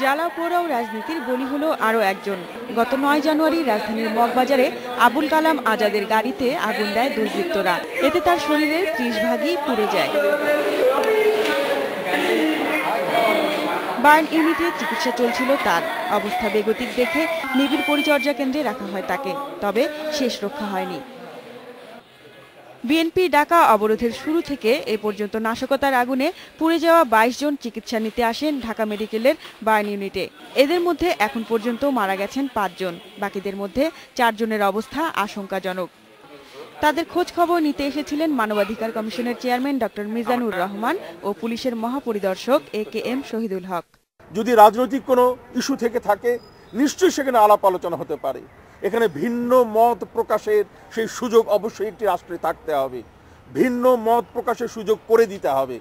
জ্বালাও পোড়াও রাজনীতির বলি হলো আরও একজন। গত ৯ জানুয়ারি রাজধানীর মগবাজারে আবুল কালাম আজাদের গাড়িতে আগুন দেয় দুর্বৃত্তরা। এতে তার শরীরের ৩০ ভাগই পুড়ে যায়। বার্ন ইউনিটে চিকিৎসা চলছিল তার। অবস্থা বেগতিক দেখে নিবিড় পরিচর্যা কেন্দ্রে রাখা হয় তাকে, তবে শেষ রক্ষা হয়নি। বিএনপি ডাকা অবরোধের শুরু থেকে এ পর্যন্ত নাশকতার আগুনে পুড়ে যাওয়া ২২ জন চিকিৎসা নিতে আসেন ঢাকা মেডিকেলের বার্ন ইউনিটে। এদের মধ্যে এখন পর্যন্ত মারা গেছেন ৫ জন, বাকিদের মধ্যে ৪ জনের অবস্থা আশঙ্কাজনক। তাদের খোঁজ খবর নিতে এসেছিলেন মানবাধিকার কমিশনের চেয়ারম্যান ডক্টর মিজানুর রহমান ও পুলিশের মহাপরিদর্শক AKM শহীদুল হক। যদি রাজনৈতিক কোনো ইস্যু থেকে থাকে নিশ্চয়ই সেখানে আলাপ আলোচনা হতে পারে। এখানে ভিন্ন মত প্রকাশের সেই সুযোগ অবশ্যই একটি রাষ্ট্রে থাকতে হবে। ভিন্ন মত প্রকাশের সুযোগ করে দিতে হবে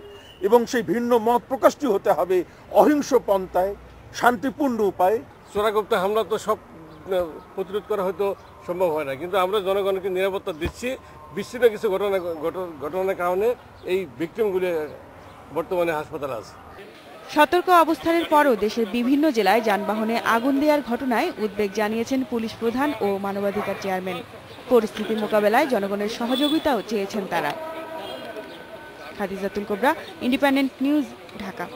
এবং সেই ভিন্ন মত প্রকাশটি হতে হবে অহিংস পন্থায়, শান্তিপূর্ণ উপায়ে। চোরাগুপ্তা হামলা তো সব প্রতিরোধ করা হয়তো সম্ভব হয় না, কিন্তু আমরা জনগণকে নিরাপত্তা দিচ্ছি। বিচ্ছিন্ন কিছু ঘটনার কারণে এই ভিকটিমগুলি বর্তমানে হাসপাতালে আছে। সতর্ক অবস্থানের পরও দেশের বিভিন্ন জেলায় যানবাহনে আগুন দেওয়ার ঘটনায় উদ্বেগ জানিয়েছেন পুলিশ প্রধান ও মানবাধিকার চেয়ারম্যান। পরিস্থিতি মোকাবেলায় জনগণের সহযোগিতাও চেয়েছেন তারা। খাদিজাতুল কোবরা, ইন্ডিপেন্ডেন্ট নিউজ, ঢাকা।